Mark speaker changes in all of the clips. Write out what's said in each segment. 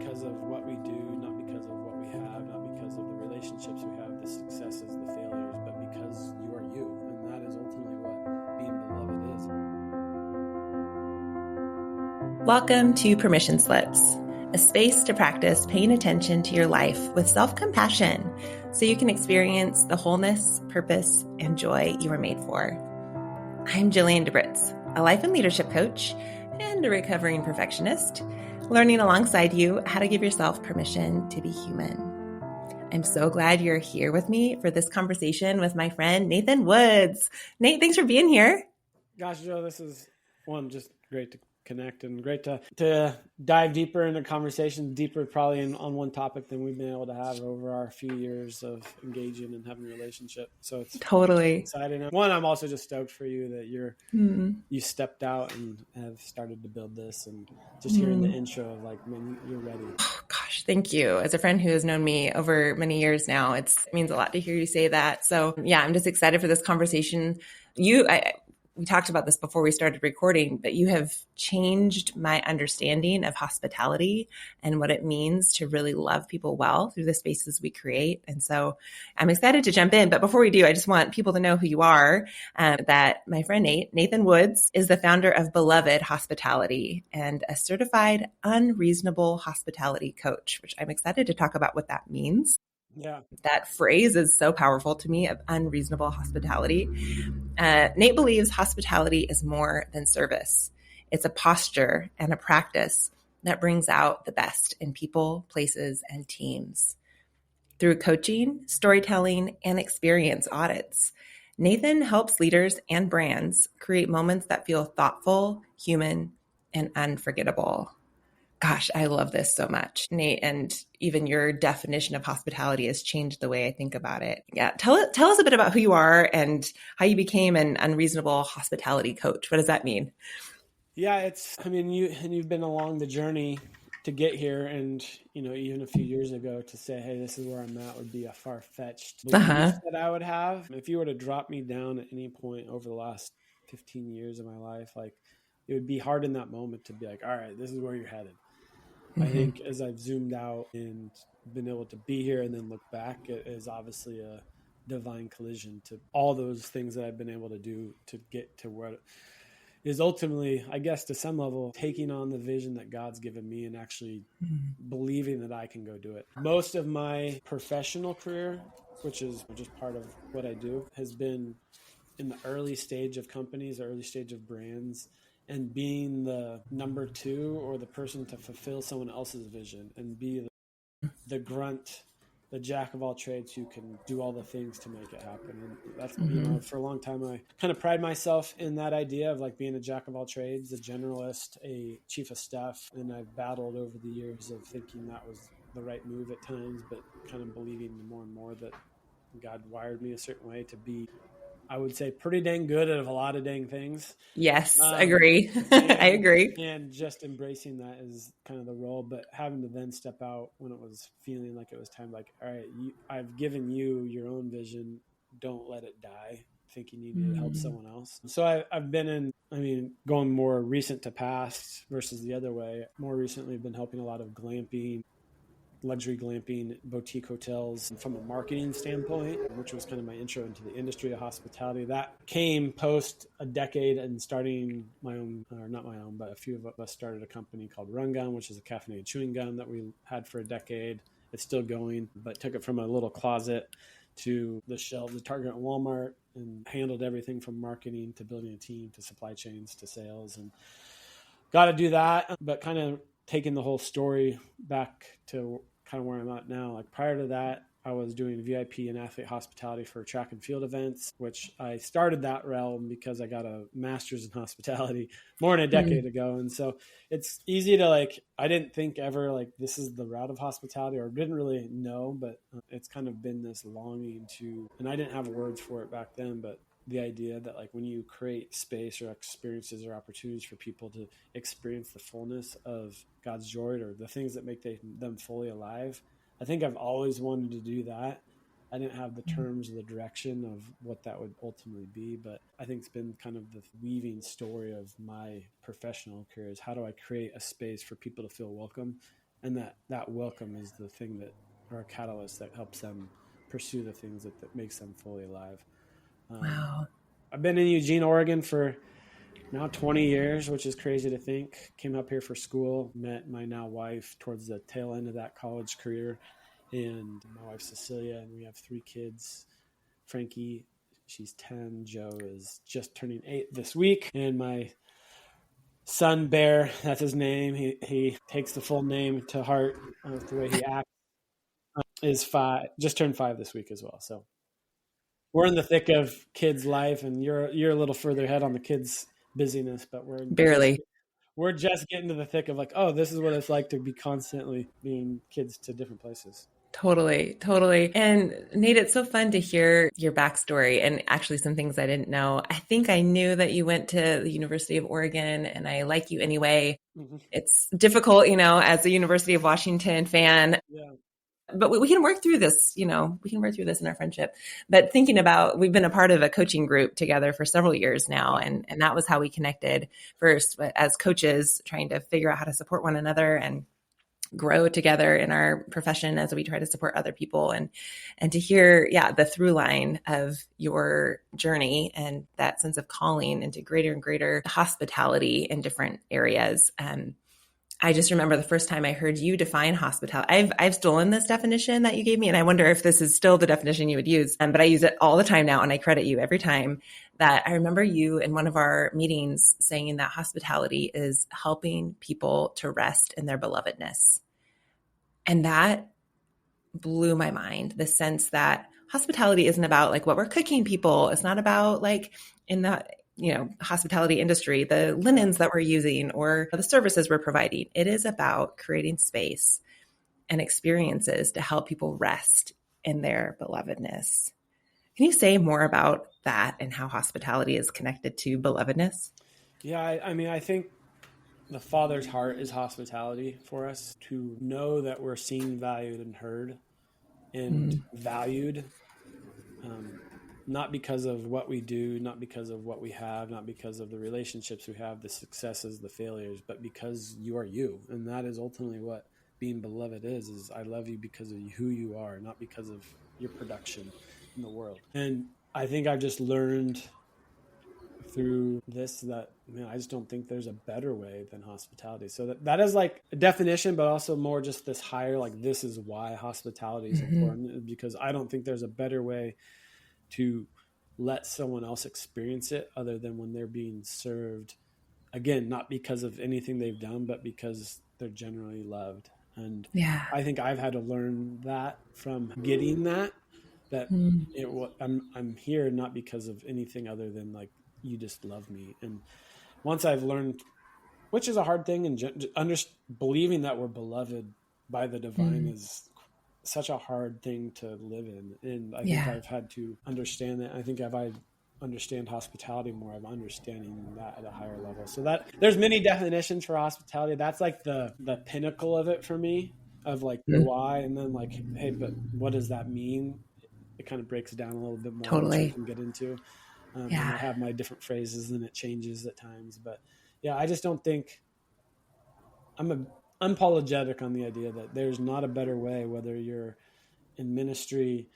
Speaker 1: because of what we do, not because of what we have, not because of the relationships we have, the successes, the failures, but because you are you. And that is ultimately what being beloved is.
Speaker 2: Welcome to Permission Slips, a space to practice paying attention to your life with self-compassion so you can experience the wholeness, purpose, and joy you were made for. I'm Jillian DeBritz, a life and leadership coach and a recovering perfectionist, learning alongside you how to give yourself permission to be human. I'm so glad you're here with me for this conversation with my friend Nathan Woods. Nate, thanks for being here.
Speaker 1: Gosh, Joe, this is just great to connect and great to dive deeper into conversations, deeper probably on one topic than we've been able to have over our few years of engaging and having a relationship. So it's
Speaker 2: totally
Speaker 1: exciting. One, I'm also just stoked for you that you stepped out and have started to build this, and just hearing the intro of like, man, you're ready.
Speaker 2: Oh, gosh, thank you. As a friend who has known me over many years now, it means a lot to hear you say that. So yeah, I'm just excited for this conversation. We talked about this before we started recording, but you have changed my understanding of hospitality and what it means to really love people well through the spaces we create. And so I'm excited to jump in. But before we do, I just want people to know who you are, that my friend Nathan Woods is the founder of Beloved Hospitality and a Certified Unreasonable Hospitality Coach, which I'm excited to talk about what that means.
Speaker 1: Yeah.
Speaker 2: That phrase is so powerful to me, of unreasonable hospitality. Nate believes hospitality is more than service. It's a posture and a practice that brings out the best in people, places, and teams. Through coaching, storytelling, and experience audits, Nathan helps leaders and brands create moments that feel thoughtful, human, and unforgettable. Gosh, I love this so much, Nate, and even your definition of hospitality has changed the way I think about it. Yeah, tell us a bit about who you are and how you became an unreasonable hospitality coach. What does that mean?
Speaker 1: Yeah, you've been along the journey to get here, and even a few years ago to say, hey, this is where I'm at would be a far-fetched belief that I would have. If you were to drop me down at any point over the last 15 years of my life, like, it would be hard in that moment to be like, all right, this is where you're headed. I think as I've zoomed out and been able to be here and then look back, it is obviously a divine collision to all those things that I've been able to do to get to where it is ultimately, I guess, to some level, taking on the vision that God's given me and actually believing that I can go do it. Most of my professional career, which is just part of what I do, has been in the early stage of companies, early stage of brands, and being the number two or the person to fulfill someone else's vision and be the grunt, the jack of all trades who can do all the things to make it happen. And that's, for a long time, I kind of pride myself in that idea of like being a jack of all trades, a generalist, a chief of staff. And I've battled over the years of thinking that was the right move at times, but kind of believing more and more that God wired me a certain way to be, I would say, pretty dang good at a lot of dang things.
Speaker 2: Yes, agree. I agree.
Speaker 1: And just embracing that is kind of the role, but having to then step out when it was feeling like it was time, like, all right, I've given you your own vision. Don't let it die thinking you need to help someone else. So I've been going more recent to past versus the other way. More recently, I've been helping a lot of glamping, luxury glamping, boutique hotels from a marketing standpoint, which was kind of my intro into the industry of hospitality. That came post a decade and starting my own, or not my own, but a few of us started a company called Run Gun, which is a caffeinated chewing gum that we had for a decade. It's still going, but took it from a little closet to the shelves of Target and Walmart and handled everything from marketing to building a team to supply chains to sales, and got to do that. But kind of taking the whole story back to kind of where I'm at now. Like, prior to that, I was doing VIP and athlete hospitality for track and field events, which I started that realm because I got a master's in hospitality more than a decade ago. And so it's easy to I didn't think ever this is the route of hospitality, or didn't really know, but it's kind of been this longing to, and I didn't have words for it back then, but the idea that when you create space or experiences or opportunities for people to experience the fullness of God's joy or the things that make them fully alive, I think I've always wanted to do that. I didn't have the terms or the direction of what that would ultimately be, but I think it's been kind of the weaving story of my professional career is how do I create a space for people to feel welcome And that welcome is the thing that, or a catalyst that helps them pursue the things that makes them fully alive.
Speaker 2: Wow.
Speaker 1: I've been in Eugene, Oregon for now 20 years, which is crazy to think. Came up here for school, met my now wife towards the tail end of that college career. And my wife, Cecilia, and we have 3 kids. Frankie, she's 10. Joe is just turning 8 this week. And my son, Bear, that's his name. He takes the full name to heart with the way he acts. Is 5, just turned 5 this week as well. So we're in the thick of kids' life, and you're a little further ahead on the kids' busyness, but
Speaker 2: Barely.
Speaker 1: we're just getting to the thick of like, oh, this is what it's like to be constantly being kids to different places.
Speaker 2: Totally, totally. And Nate, it's so fun to hear your backstory and actually some things I didn't know. I think I knew that you went to the University of Oregon, and I like you anyway.
Speaker 1: Mm-hmm.
Speaker 2: It's difficult, as a University of Washington fan.
Speaker 1: Yeah.
Speaker 2: But we can work through this, we can work through this in our friendship. But thinking about, we've been a part of a coaching group together for several years now. And that was how we connected first as coaches, trying to figure out how to support one another and grow together in our profession as we try to support other people, and to hear, the through line of your journey and that sense of calling into greater and greater hospitality in different areas. I just remember the first time I heard you define hospitality. I've stolen this definition that you gave me, and I wonder if this is still the definition you would use. But I use it all the time now, and I credit you every time. That I remember you in one of our meetings saying that hospitality is helping people to rest in their belovedness. And that blew my mind, the sense that hospitality isn't about like what we're cooking people. It's not about like in the hospitality industry, the linens that we're using or the services we're providing. It is about creating space and experiences to help people rest in their belovedness. Can you say more about that and how hospitality is connected to belovedness?
Speaker 1: Yeah, I think the Father's heart is hospitality for us, to know that we're seen, valued, and heard, and valued, not because of what we do, not because of what we have, not because of the relationships we have, the successes, the failures, but because you are you. And that is ultimately what being beloved is I love you because of who you are, not because of your production in the world. And I think I've just learned through this that, I just don't think there's a better way than hospitality. So that is like a definition, but also more just this higher, like this is why hospitality is important, because I don't think there's a better way to let someone else experience it other than when they're being served, again, not because of anything they've done, but because they're generally loved. And I think I've had to learn that from getting that I'm here not because of anything other than like, you just love me. And once I've learned, which is a hard thing, and believing that we're beloved by the divine is such a hard thing to live in. And I think I've had to understand that. I think if I understand hospitality more, I'm understanding that at a higher level. So that there's many definitions for hospitality. That's like the pinnacle of it for me, of like the why. And then like, hey, but what does that mean? It kind of breaks down a little bit more, which we can get into. And I have my different phrases and it changes at times. But yeah, I just don't think, I'm unapologetic on the idea that there's not a better way, whether you're in ministry,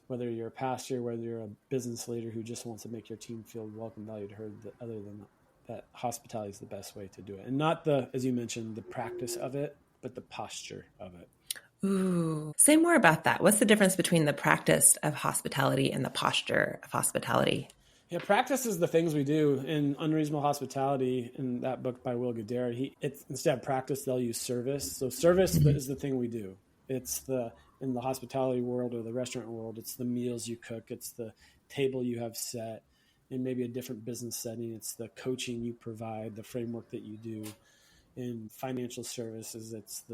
Speaker 1: whether you're a pastor, whether you're a business leader who just wants to make your team feel welcome, valued, heard, other than that hospitality is the best way to do it. And not as you mentioned, the practice of it, but the posture of it.
Speaker 2: Ooh, say more about that. What's the difference between the practice of hospitality and the posture of hospitality?
Speaker 1: Yeah, practice is the things we do. In Unreasonable Hospitality, in that book by Will Guidara, instead of practice, they'll use service. So service is the thing we do. It's in the hospitality world or the restaurant world, it's the meals you cook, it's the table you have set. In maybe a different business setting, it's the coaching you provide, the framework that you do. In financial services, it's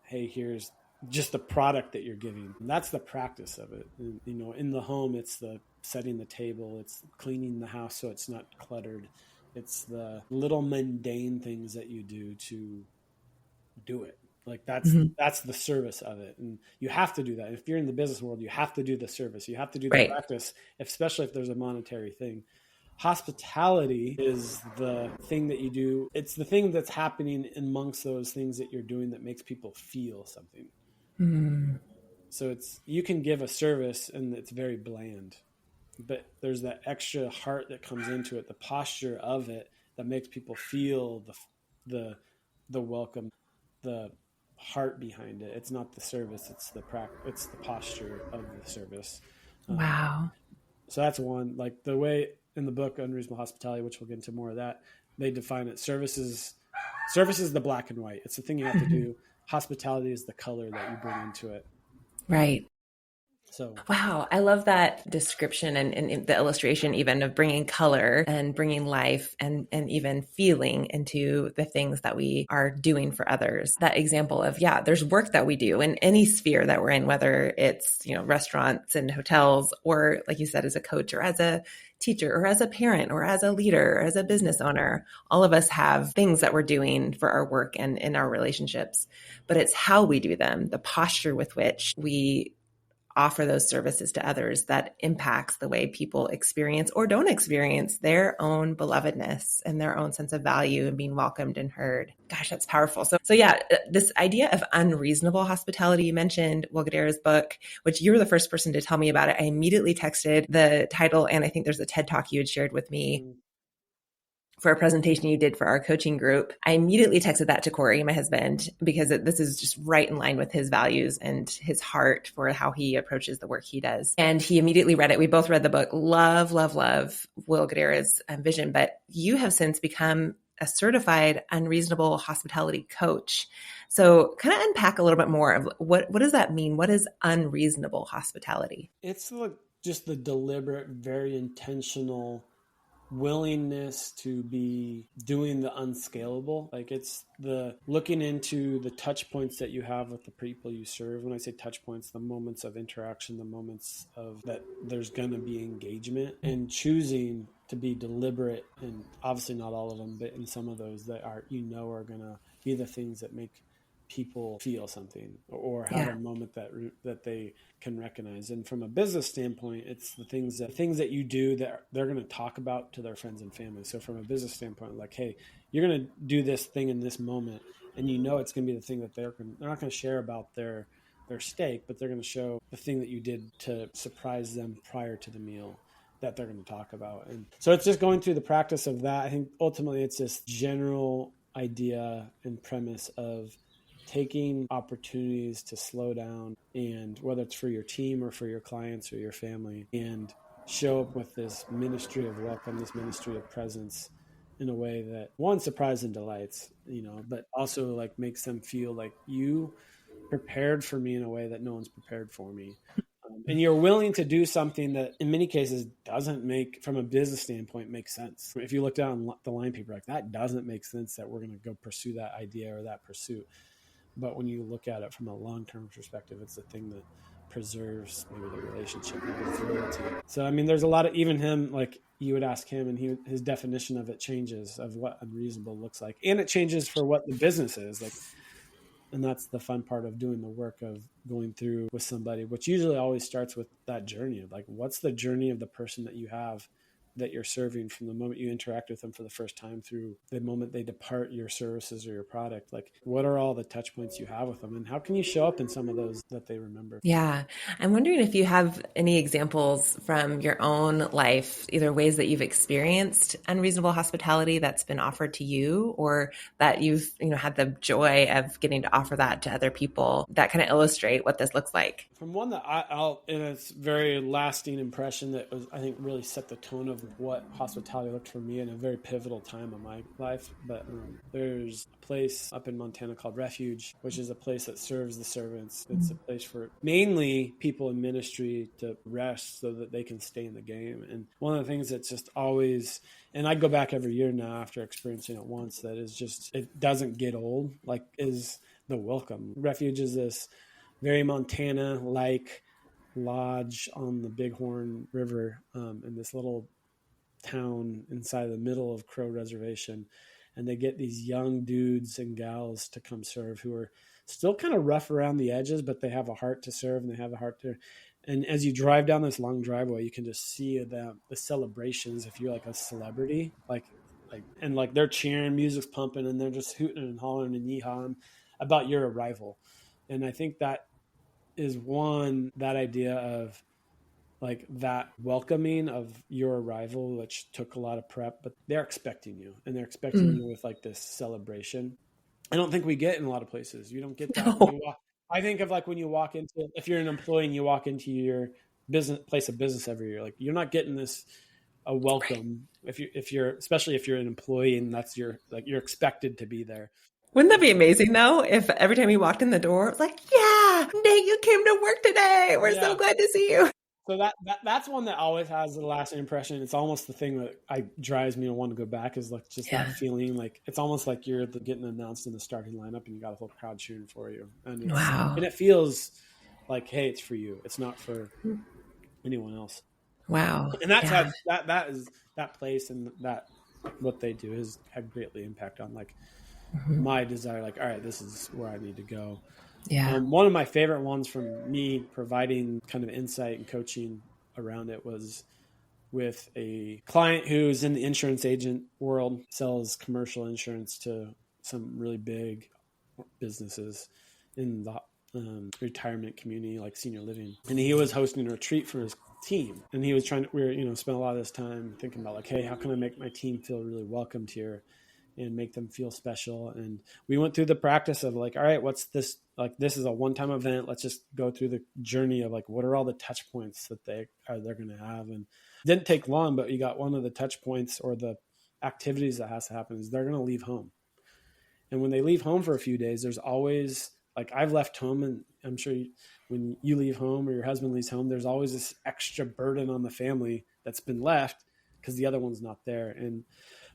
Speaker 1: hey, here's just the product that you're giving. And that's the practice of it. And, in the home, it's the setting the table, it's cleaning the house so it's not cluttered. It's the little mundane things that you do to do it. Like that's the service of it. And you have to do that. If you're in the business world, you have to do the service. You have to do the practice, especially if there's a monetary thing. Hospitality is the thing that you do. It's the thing that's happening amongst those things that you're doing that makes people feel something. So you can give a service and it's very bland, but there's that extra heart that comes into it, the posture of it that makes people feel the welcome, the heart behind it. It's not the service, it's the posture of the service.
Speaker 2: Wow.
Speaker 1: So that's one. Like the way in the book Unreasonable Hospitality, which we'll get into more of that, they define it. Service is the black and white. It's the thing you have to do. Hospitality is the color that you bring into it.
Speaker 2: Right.
Speaker 1: So,
Speaker 2: wow, I love that description and the illustration even of bringing color and bringing life and even feeling into the things that we are doing for others. That example of, yeah, there's work that we do in any sphere that we're in, whether it's, restaurants and hotels, or like you said, as a coach or as a teacher or as a parent or as a leader or as a business owner. All of us have things that we're doing for our work and in our relationships, but it's how we do them, the posture with which we offer those services to others that impacts the way people experience or don't experience their own belovedness and their own sense of value and being welcomed and heard. Gosh, that's powerful. So yeah, this idea of unreasonable hospitality, you mentioned Will Guidara's book, which you were the first person to tell me about it. I immediately texted the title, and I think there's a TED Talk you had shared with me for a presentation you did for our coaching group. I immediately texted that to Corey, my husband, because this is just right in line with his values and his heart for how he approaches the work he does. And he immediately read it. We both read the book. Love, love, love Will Guidara's vision. But you have since become a certified unreasonable hospitality coach. So kind of unpack a little bit more of what does that mean? What is unreasonable hospitality?
Speaker 1: It's just the deliberate, very intentional willingness to be doing the unscalable. Like it's the looking into the touch points that you have with the people you serve. When I say touch points, the moments of interaction, the moments of that there's going to be engagement, and choosing to be deliberate, and obviously not all of them, but in some of those that are going to be the things that make people feel something or have a moment that they can recognize. And from a business standpoint, it's the things that you do that they're going to talk about to their friends and family. So from a business standpoint, like, hey, you're going to do this thing in this moment, and it's going to be the thing that they're not going to share about their steak, but they're going to show the thing that you did to surprise them prior to the meal that they're going to talk about. And so it's just going through the practice of that. I think ultimately it's this general idea and premise of taking opportunities to slow down, and whether it's for your team or for your clients or your family, and show up with this ministry of welcome, this ministry of presence in a way that, one, surprise and delights, but also like makes them feel like you prepared for me in a way that no one's prepared for me. And you're willing to do something that in many cases doesn't make, from a business standpoint, make sense. If you look down the line, people are like, that doesn't make sense that we're going to go pursue that idea or that pursuit. But when you look at it from a long-term perspective, it's the thing that preserves maybe the relationship, maybe it's loyalty. So, I mean, there's a lot of, even him, like you would ask him and his definition of it changes, of what unreasonable looks like. And it changes for what the business is like. And that's the fun part of doing the work of going through with somebody, which usually always starts with that journey of like, what's the journey of the person that you have that you're serving from the moment you interact with them for the first time through the moment they depart your services or your product? Like, what are all the touch points you have with them, and how can you show up in some of those that they remember?
Speaker 2: Yeah. I'm wondering if you have any examples from your own life, either ways that you've experienced unreasonable hospitality that's been offered to you, or that you've, had the joy of getting to offer that to other people that kind of illustrate what this looks like.
Speaker 1: From one that I'll in a very lasting impression that was, I think, really set the tone of what hospitality looked for me in a very pivotal time of my life. But there's a place up in Montana called Refuge, which is a place that serves the servants. It's a place for mainly people in ministry to rest so that they can stay in the game. And one of the things that's just always, and I go back every year now after experiencing it once, that is just, it doesn't get old, like, is the welcome. Refuge is this very Montana-like lodge on the Bighorn River in this little town inside the middle of Crow Reservation. And they get these young dudes and gals to come serve who are still kind of rough around the edges, but they have a heart to serve and they have a heart to, And as you drive down this long driveway, you can just see the celebrations. If you're like a celebrity, and like they're cheering, music's pumping, and they're just hooting and hollering and yeehawing about your arrival. And I think that is that idea of like that welcoming of your arrival, which took a lot of prep, but they're expecting you, and they're expecting you with like this celebration. I don't think we get in a lot of places. You don't get that when you walk. I think of like when you walk into, if you're an employee and you walk into your place of business every year, like you're not getting this a welcome if you're especially if you're an employee and that's you're expected to be there.
Speaker 2: Wouldn't that be amazing though? If every time you walked in the door, it's like, yeah, Nate, you came to work today. We're so glad to see you.
Speaker 1: So that's one that always has the lasting impression. It's almost the thing that drives me to want to go back, is like just that feeling. Like it's almost like you're getting announced in the starting lineup and you got a whole crowd cheering for you. And and it feels like, hey, it's for you. It's not for anyone else.
Speaker 2: Wow.
Speaker 1: And that's how that place and that what they do has had greatly impact on like my desire. Like, all right, this is where I need to go.
Speaker 2: Yeah.
Speaker 1: One of my favorite ones from me providing kind of insight and coaching around it was with a client who's in the insurance agent world, sells commercial insurance to some really big businesses in the retirement community, like senior living. And he was hosting a retreat for his team. And he was spent a lot of this time thinking about like, hey, how can I make my team feel really welcomed here and make them feel special? And we went through the practice of like, all right, what's this? Like, this is a one-time event. Let's just go through the journey of like, what are all the touch points that they're going to have? And it didn't take long, but you got one of the touch points or the activities that has to happen is they're going to leave home. And when they leave home for a few days, there's always like, I've left home, and I'm sure when you leave home or your husband leaves home, there's always this extra burden on the family that's been left because the other one's not there. And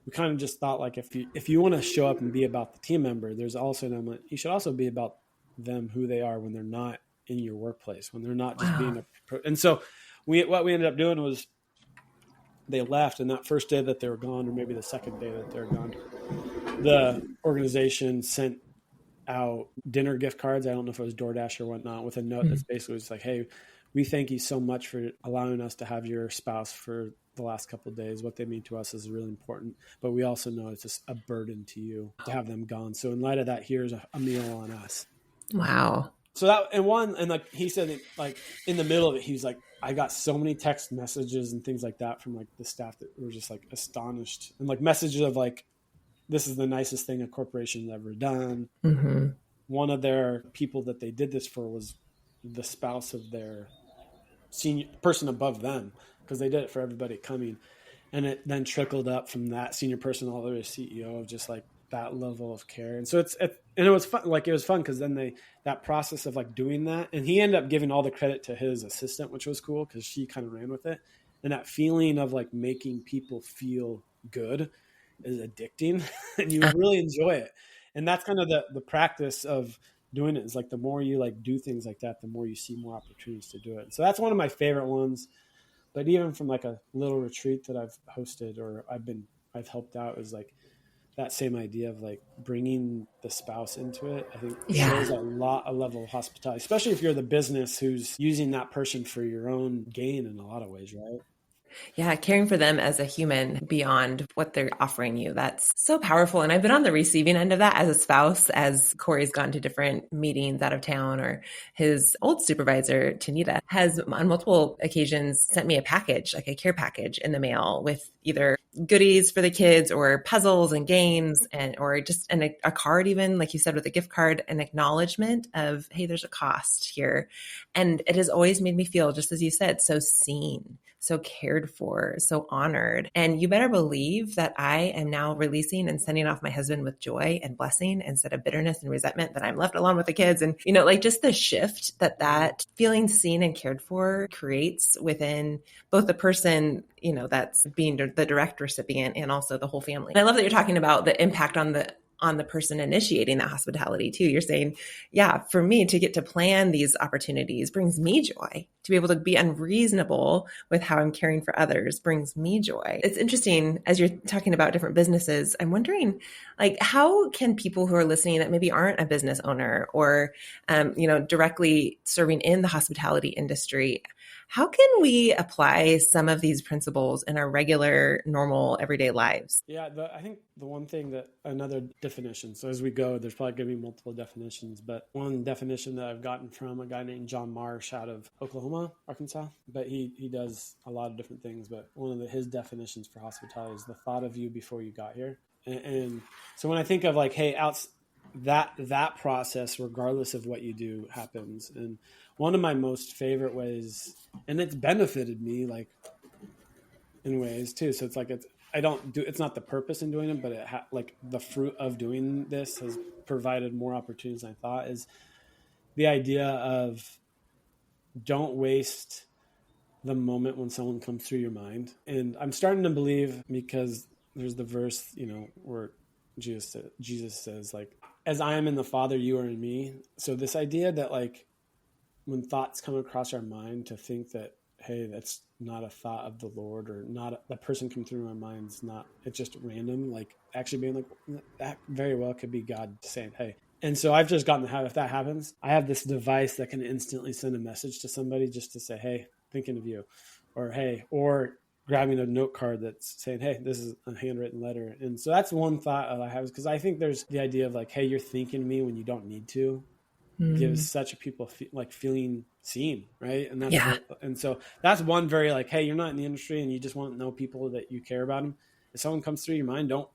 Speaker 1: we kind of just thought like, if you want to show up and be about the team member, there's also an element, you should also be about them, who they are when they're not in your workplace, when they're not just being and so what we ended up doing was they left, and that first day that they were gone, or maybe the second day that they're gone, the organization sent out dinner gift cards. I don't know if it was DoorDash or whatnot, with a note that's basically just like, hey, we thank you so much for allowing us to have your spouse for the last couple of days. What they mean to us is really important, but we also know it's just a burden to you to have them gone. So in light of that, here's a meal on us.
Speaker 2: Wow.
Speaker 1: So that, and like he said, it, like in the middle of it, he was like, I got so many text messages and things like that from like the staff that were just like astonished, and like messages of like, this is the nicest thing a corporation's ever done. Mm-hmm. One of their people that they did this for was the spouse of their senior person above them, because they did it for everybody coming. And it then trickled up from that senior person all the way to CEO, of just like that level of care. And so and it was fun. Like it was fun because then that process of like doing that, and he ended up giving all the credit to his assistant, which was cool because she kind of ran with it. And that feeling of like making people feel good is addicting and you really enjoy it. And that's kind of the practice of doing it, is like the more you like do things like that, the more you see more opportunities to do it. So that's one of my favorite ones. But even from like a little retreat that I've hosted or I've helped out, is like that same idea of like bringing the spouse into it. I think shows a level of hospitality, especially if you're the business who's using that person for your own gain in a lot of ways, right?
Speaker 2: Yeah, caring for them as a human beyond what they're offering you. That's so powerful. And I've been on the receiving end of that as a spouse, as Corey's gone to different meetings out of town, or his old supervisor, Tanita, has on multiple occasions sent me a package, like a care package in the mail with either goodies for the kids or puzzles and games, or just a card, even like you said, with a gift card, an acknowledgement of, hey, there's a cost here. And it has always made me feel, just as you said, so seen, so cared for, so honored. And you better believe that I am now releasing and sending off my husband with joy and blessing instead of bitterness and resentment that I'm left alone with the kids. And, like just the shift that feeling seen and cared for creates within both the person, that's being the direct recipient, and also the whole family. And I love that you're talking about the impact on the person initiating that hospitality too. You're saying, yeah, for me to get to plan these opportunities brings me joy. To be able to be unreasonable with how I'm caring for others brings me joy. It's interesting, as you're talking about different businesses, I'm wondering, like, how can people who are listening that maybe aren't a business owner or, directly serving in the hospitality industry, How can we apply some of these principles in our regular, normal, everyday lives?
Speaker 1: Yeah, I think the one thing that another definition, so as we go, there's probably going to be multiple definitions, but one definition that I've gotten from a guy named John Marsh out of Oklahoma, Arkansas, but he does a lot of different things, but one of his definitions for hospitality is the thought of you before you got here. And so when I think of like, hey, that process, regardless of what you do, happens. And one of my most favorite ways, and it's benefited me like in ways too. So it's like, it's not the purpose in doing it, but like the fruit of doing this has provided more opportunities than I thought, is the idea of don't waste the moment when someone comes through your mind. And I'm starting to believe, because there's the verse, where Jesus says like, as I am in the Father, you are in me. So this idea that like when thoughts come across our mind, to think that, hey, that's not a thought of the Lord, or not the person coming through our minds, it's just random, like actually being like, that very well could be God saying, hey. And so I've just gotten to have, if that happens, I have this device that can instantly send a message to somebody just to say, hey, thinking of you, or hey, or grabbing a note card that's saying, hey, this is a handwritten letter. And so that's one thought I have, because I think there's the idea of like, hey, you're thinking of me when you don't need to. Gives such people like feeling seen, right? And and so that's one very like, hey, you're not in the industry and you just want to know people that you care about them. If someone comes through your mind, don't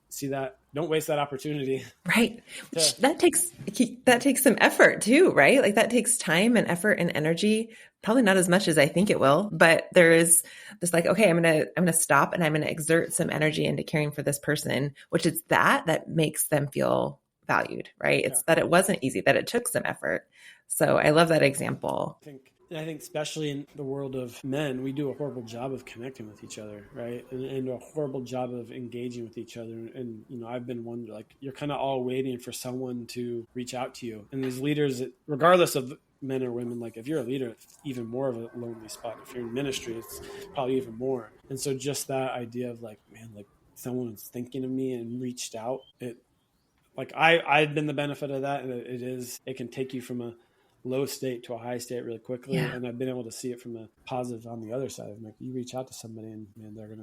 Speaker 1: waste that opportunity.
Speaker 2: Right. Which that takes some effort too, right? Like that takes time and effort and energy. Probably not as much as I think it will, but there is this like, okay, I'm gonna stop and I'm gonna exert some energy into caring for this person, which is that makes them feel valued, right? It's that it wasn't easy, that it took some effort. So I love that example.
Speaker 1: I think especially in the world of men, we do a horrible job of connecting with each other, right? And a horrible job of engaging with each other. And, I've been one, like, you're kind of all waiting for someone to reach out to you. And as leaders, regardless of men or women, like if you're a leader, it's even more of a lonely spot. If you're in ministry, it's probably even more. And so just that idea of like, man, like someone's thinking of me and reached out, I've been the benefit of that. And it can take you from a low state to a high state really quickly. Yeah. And I've been able to see it from a positive on the other side. Like you reach out to somebody and man, they're going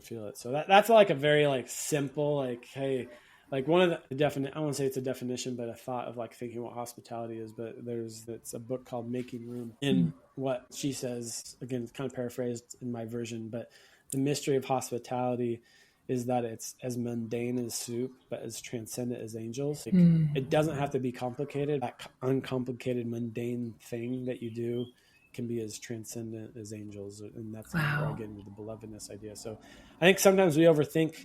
Speaker 1: to feel it. So that's like a very like simple, like, hey, like one of the I won't say it's a definition, but a thought of like thinking what hospitality is. But it's a book called Making Room. And what she says, again, it's kind of paraphrased in my version, but the mystery of hospitality is that it's as mundane as soup, but as transcendent as angels. It doesn't have to be complicated. That uncomplicated, mundane thing that you do can be as transcendent as angels. And that's where I get into the belovedness idea. So I think sometimes we overthink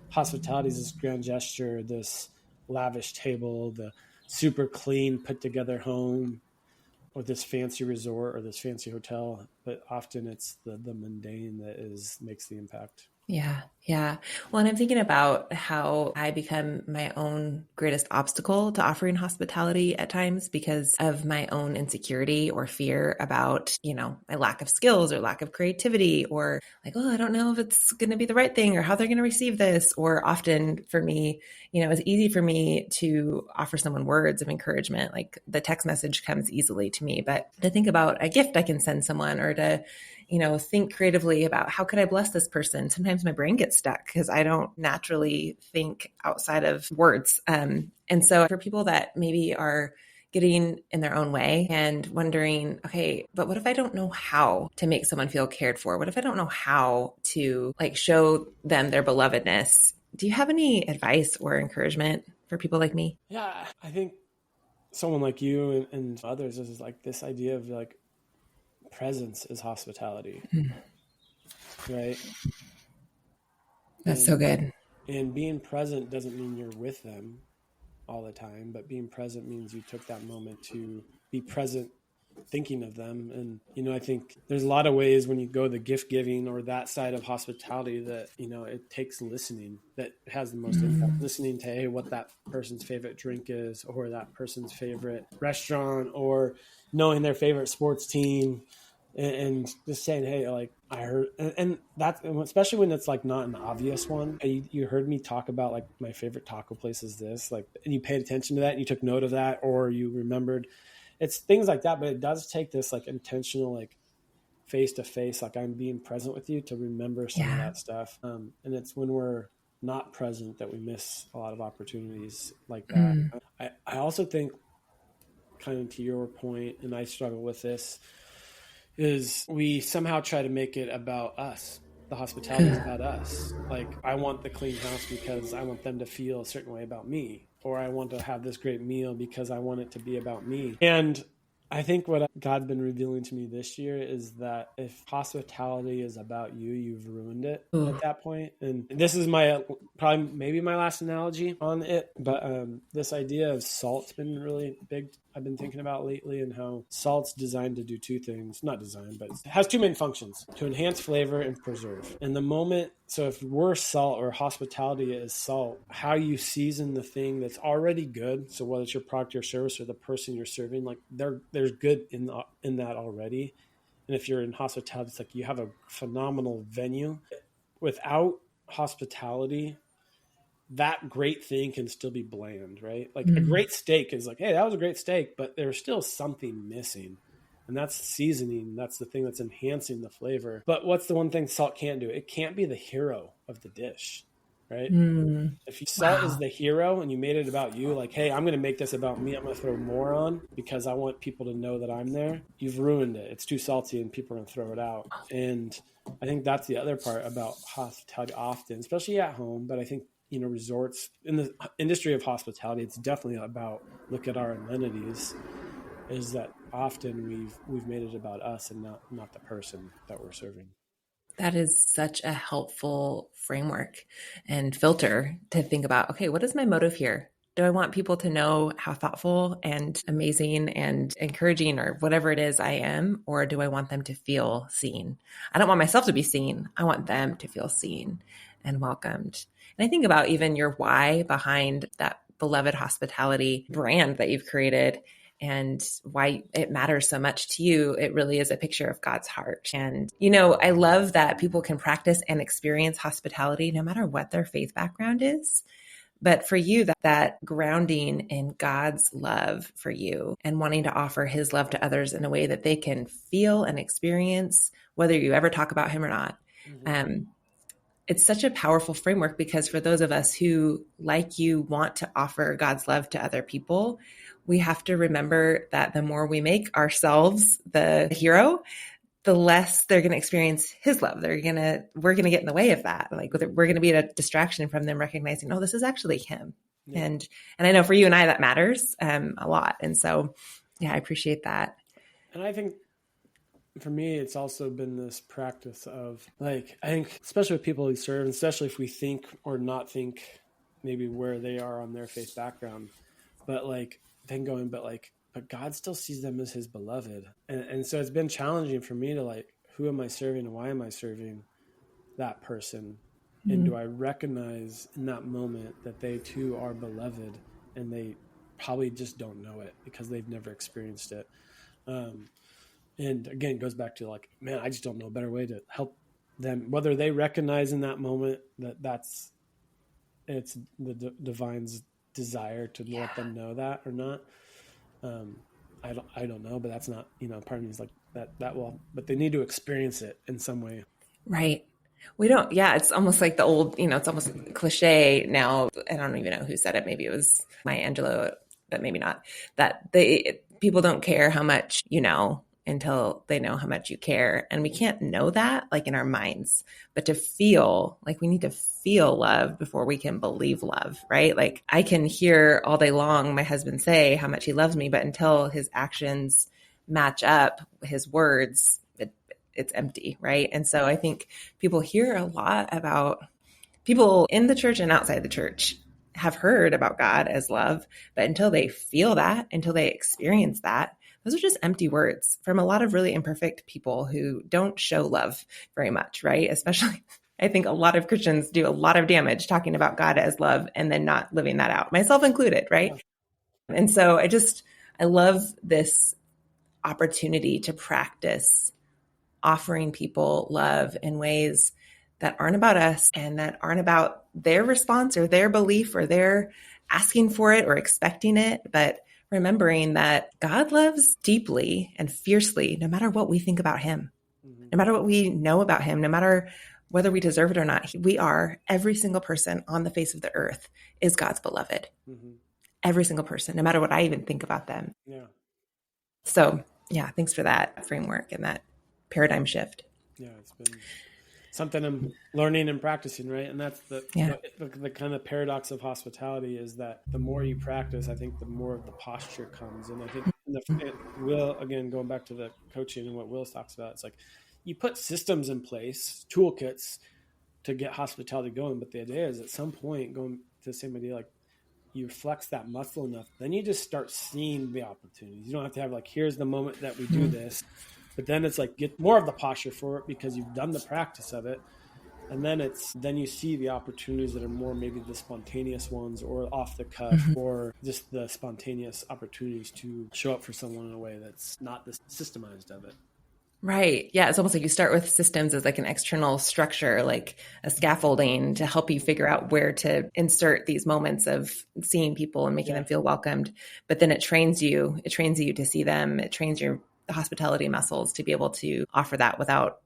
Speaker 1: hospitality as this grand gesture, this lavish table, the super clean, put together home, or this fancy resort or this fancy hotel. But often it's the mundane that makes the impact.
Speaker 2: Yeah. Yeah. Well, and I'm thinking about how I become my own greatest obstacle to offering hospitality at times because of my own insecurity or fear about, my lack of skills or lack of creativity, or like, oh, I don't know if it's going to be the right thing or how they're going to receive this. Or often for me, it's easy for me to offer someone words of encouragement. Like the text message comes easily to me, but to think about a gift I can send someone, or to think creatively about how could I bless this person. Sometimes my brain gets stuck because I don't naturally think outside of words. And so for people that maybe are getting in their own way and wondering, okay, but what if I don't know how to make someone feel cared for? What if I don't know how to like show them their belovedness? Do you have any advice or encouragement for people like me?
Speaker 1: Yeah, I think someone like you and others is like this idea of like, presence is hospitality, right?
Speaker 2: That's so good.
Speaker 1: And being present doesn't mean you're with them all the time, but being present means you took that moment to be present, thinking of them. And, I think there's a lot of ways when you go the gift giving or that side of hospitality that, it takes listening that has the most impact. Listening to, hey, what that person's favorite drink is, or that person's favorite restaurant, or knowing their favorite sports team. And just saying, hey, like I heard, and that's especially when it's like not an obvious one. You heard me talk about like my favorite taco place is this, like, and you paid attention to that and you took note of that, or you remembered. It's things like that, but it does take this like intentional, like face to face, like I'm being present with you, to remember some of that stuff. And it's when we're not present that we miss a lot of opportunities like that. I also think, kind of to your point, and I struggle with this, is we somehow try to make it about us. The hospitality is about us. Like, I want the clean house because I want them to feel a certain way about me, or I want to have this great meal because I want it to be about me. And I think what God's been revealing to me this year is that if hospitality is about you, you've ruined it at that point. And this is probably maybe my last analogy on it, but this idea of salt's been really big. I've been thinking about lately, and how salt's designed to do two things, not designed, but it has two main functions: to enhance flavor and preserve. And the moment, so if we're salt, or hospitality is salt, how you season the thing that's already good. So whether it's your product or service or the person you're serving, like there's good in that already. And if you're in hospitality, it's like you have a phenomenal venue. Without hospitality, that great thing can still be bland, right? Like a great steak is like, hey, that was a great steak, but there's still something missing. And that's seasoning. That's the thing that's enhancing the flavor. But what's the one thing salt can't do? It can't be the hero of the dish, right? If salt is the hero and you made it about you, like, hey, I'm going to make this about me, I'm going to throw more on because I want people to know that I'm there, you've ruined it. It's too salty and people are going to throw it out. And I think that's the other part about hospitality often, especially at home. But I think, resorts, in the industry of hospitality, it's definitely about, look at our amenities, is that often we've made it about us and not the person that we're serving.
Speaker 2: That is such a helpful framework and filter to think about, okay, what is my motive here? Do I want people to know how thoughtful and amazing and encouraging or whatever it is I am? Or do I want them to feel seen? I don't want myself to be seen. I want them to feel seen and welcomed. And I think about even your why behind that beloved hospitality brand that you've created and why it matters so much to you. It really is a picture of God's heart. And, I love that people can practice and experience hospitality no matter what their faith background is. But for you, that grounding in God's love for you and wanting to offer his love to others in a way that they can feel and experience, whether you ever talk about him or not. It's such a powerful framework, because for those of us who, like you, want to offer God's love to other people, we have to remember that the more we make ourselves the hero, the less they're going to experience his love. We're going to get in the way of that. Like, we're going to be a distraction from them recognizing, oh, this is actually him. Yeah. And I know for you and I, that matters a lot. And so, yeah, I appreciate that.
Speaker 1: And I think for me, it's also been this practice of, like, I think especially with people who serve, especially if we think or not think maybe where they are on their faith background, but like then going, but God still sees them as his beloved. And so it's been challenging for me to, like, who am I serving and why am I serving that person? And do I recognize in that moment that they too are beloved, and they probably just don't know it because they've never experienced it. And again, it goes back to, like, man, I just don't know a better way to help them, whether they recognize in that moment that it's the divine's desire to let them know that or not. I don't know, but that's not, part of me is like that will, but they need to experience it in some way.
Speaker 2: Right. We don't, it's almost like the old, it's almost cliche now. I don't even know who said it. Maybe it was Maya Angelou, but maybe not, that people don't care how much you know until they know how much you care. And we can't know that, like, in our minds, but to feel, like, we need to feel love before we can believe love, right? Like, I can hear all day long my husband say how much he loves me, but until his actions match up his words, it's empty, right? And so I think people hear a lot about, people in the church and outside the church have heard about God as love, but until they feel that, until they experience that, those are just empty words from a lot of really imperfect people who don't show love very much, right? Especially, I think a lot of Christians do a lot of damage talking about God as love and then not living that out, myself included, right? Yeah. And so I love this opportunity to practice offering people love in ways that aren't about us and that aren't about their response or their belief or their asking for it or expecting it, but remembering that God loves deeply and fiercely, no matter what we think about him.
Speaker 1: Mm-hmm.
Speaker 2: No matter what we know about him, no matter whether we deserve it or not, every single person on the face of the earth is God's beloved.
Speaker 1: Mm-hmm.
Speaker 2: Every single person, no matter what I even think about them.
Speaker 1: Yeah.
Speaker 2: So yeah, thanks for that framework and that paradigm shift.
Speaker 1: Yeah, it's been something I'm learning and practicing, right? And that's the kind of paradox of hospitality is that the more you practice, I think the more of the posture comes. And I think Will, again, going back to the coaching and what Will talks about, it's like you put systems in place, toolkits to get hospitality going. But the idea is at some point, going to the same idea, like you flex that muscle enough, then you just start seeing the opportunities. You don't have to have like, here's the moment that we do this. But then it's like get more of the posture for it because you've done the practice of it. And then you see the opportunities that are more maybe the spontaneous ones or off the cuff or just the spontaneous opportunities to show up for someone in a way that's not the systemized of it.
Speaker 2: Right. Yeah. It's almost like you start with systems as like an external structure, like a scaffolding to help you figure out where to insert these moments of seeing people and making them feel welcomed. But then it trains you to see them. It trains your hospitality muscles to be able to offer that without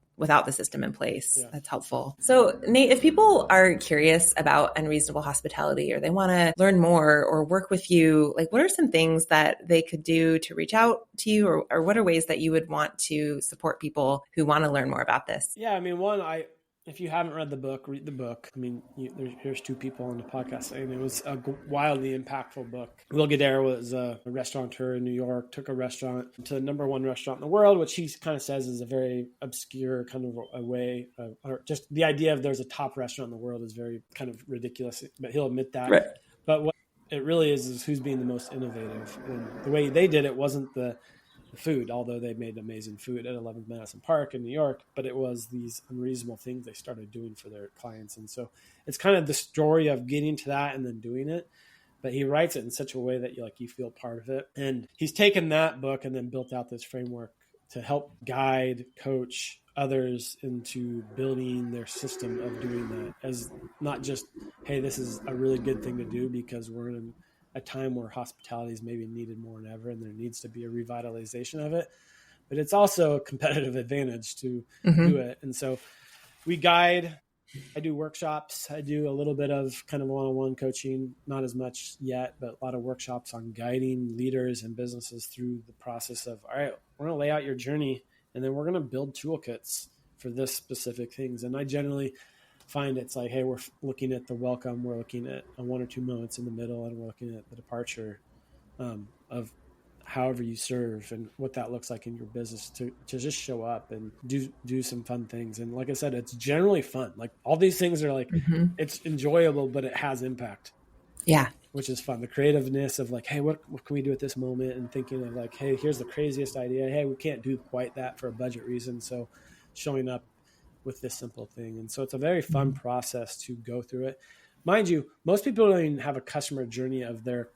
Speaker 2: the system in place. Yeah. That's helpful. So Nate, if people are curious about unreasonable hospitality or they want to learn more or work with you, like what are some things that they could do to reach out to you or what are ways that you would want to support people who want to learn more about this?
Speaker 1: Yeah, I mean, if you haven't read the book, read the book. I mean, here's two people on the podcast saying it was a wildly impactful book. Will Guidara was a restaurateur in New York, took a restaurant to the number one restaurant in the world, which he kind of says is a very obscure kind of a way, or just the idea of there's a top restaurant in the world is very kind of ridiculous, but he'll admit that.
Speaker 2: Right.
Speaker 1: But what it really is who's being the most innovative. And the way they did it wasn't the food, although they made amazing food at 11th Madison Park in New York, but it was these unreasonable things they started doing for their clients. And so it's kind of the story of getting to that and then doing it. But he writes it in such a way that you feel part of it. And he's taken that book and then built out this framework to help guide, coach others into building their system of doing that as not just, hey, this is a really good thing to do because we're in a time where hospitality is maybe needed more than ever and there needs to be a revitalization of it, but it's also a competitive advantage to do it. And so we guide, I do workshops. I do a little bit of kind of one-on-one coaching, not as much yet, but a lot of workshops on guiding leaders and businesses through the process of, all right, we're going to lay out your journey and then we're going to build toolkits for this specific things. And I generally find it's like, hey, we're looking at the welcome, we're looking at one or two moments in the middle, and we're looking at the departure of however you serve and what that looks like in your business to just show up and do some fun things. And like I said, it's generally fun. Like all these things are like, it's enjoyable, but it has impact.
Speaker 2: Yeah.
Speaker 1: Which is fun. The creativeness of like, hey, what can we do at this moment? And thinking of like, hey, here's the craziest idea. Hey, we can't do quite that for a budget reason. So showing up with this simple thing. And so it's a very fun process to go through it. Mind you, most people don't even have a customer journey of their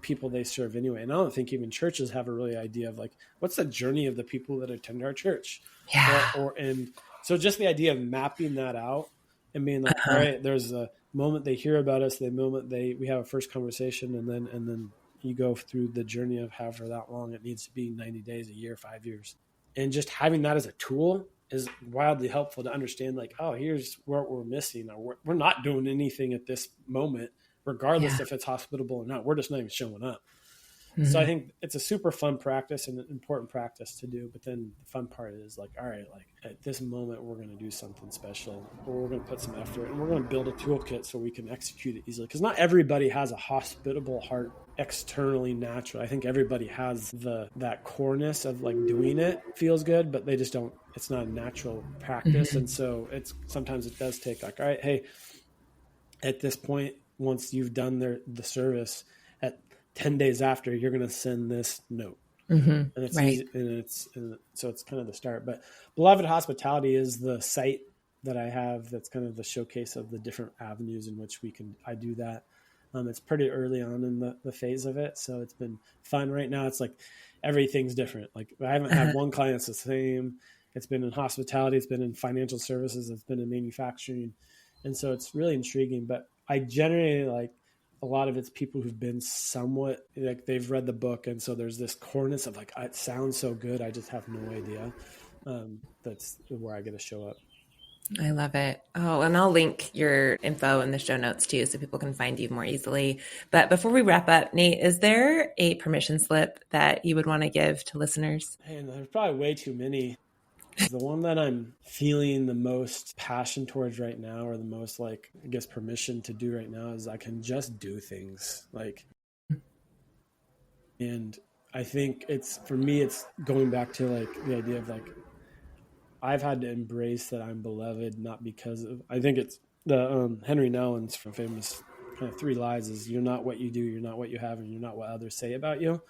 Speaker 1: people they serve anyway. And I don't think even churches have a really idea of like, what's the journey of the people that attend our church?
Speaker 2: Yeah.
Speaker 1: And so just the idea of mapping that out and being like, all right, there's a moment they hear about us, the moment we have a first conversation, and then you go through the journey of however that long it needs to be, 90 days, a year, 5 years. And just having that as a tool is wildly helpful to understand like, oh, here's what we're missing. Or we're not doing anything at this moment, regardless if it's hospitable or not. We're just not even showing up. So I think it's a super fun practice and an important practice to do. But then the fun part is like, all right, like at this moment, we're going to do something special, or we're going to put some effort and we're going to build a toolkit so we can execute it easily. Because not everybody has a hospitable heart externally natural. I think everybody has that coreness of like doing it feels good, but they just don't, it's not a natural practice. And so sometimes it does take like, all right, hey, at this point, once you've done the service, at 10 days after, you're going to send this note. And it's easy, and so it's kind of the start. But Beloved Hospitality is the site that I have that's kind of the showcase of the different avenues in which I do that. It's pretty early on in the phase of it, so it's been fun. Right now, it's like everything's different. Like I haven't had one client that's the same. It's been in hospitality, it's been in financial services, it's been in manufacturing, and so it's really intriguing. But I generally like a lot of it's people who've been somewhat like they've read the book, and so there's this coreness of like it sounds so good, I just have no idea. That's where I get to show up.
Speaker 2: I love it. Oh, and I'll link your info in the show notes too, so people can find you more easily. But before we wrap up, Nate, is there a permission slip that you would want to give to listeners?
Speaker 1: And there's probably way too many. The one that I'm feeling the most passion towards right now, or the most like, I guess, permission to do right now, is I can just do things. Like, and I think for me, it's going back to like the idea of like, I've had to embrace that I'm beloved, not because of, I think it's the Henry Nouwen's from famous kind of 3 lies is you're not what you do, you're not what you have, and you're not what others say about you.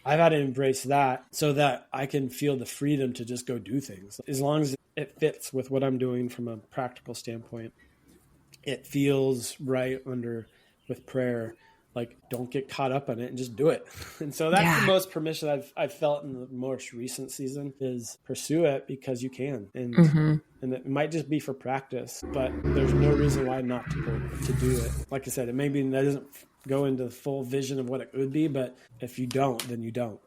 Speaker 1: I've had to embrace that so that I can feel the freedom to just go do things. As long as it fits with what I'm doing from a practical standpoint, it feels right with prayer. Like, don't get caught up on it and just do it. And so that's the most permission I've felt in the most recent season, is pursue it because you can. And and it might just be for practice, but there's no reason why not to do it. Like I said, it maybe that doesn't go into the full vision of what it would be, but if you don't, then you don't.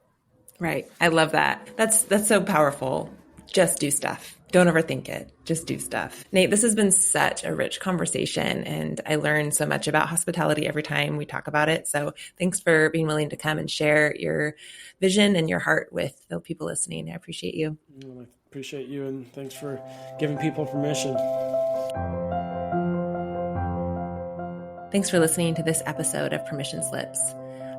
Speaker 2: Right. I love that. That's so powerful. Just do stuff. Don't overthink it. Just do stuff. Nate, this has been such a rich conversation, and I learn so much about hospitality every time we talk about it. So thanks for being willing to come and share your vision and your heart with the people listening. I appreciate you.
Speaker 1: Well, I appreciate you, and thanks for giving people permission.
Speaker 2: Thanks for listening to this episode of Permission Slips.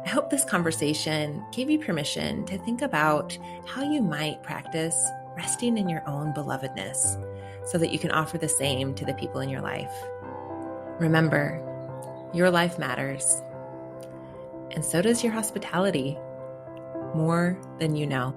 Speaker 2: I hope this conversation gave you permission to think about how you might practice resting in your own belovedness so that you can offer the same to the people in your life. Remember, your life matters, and so does your hospitality, more than you know.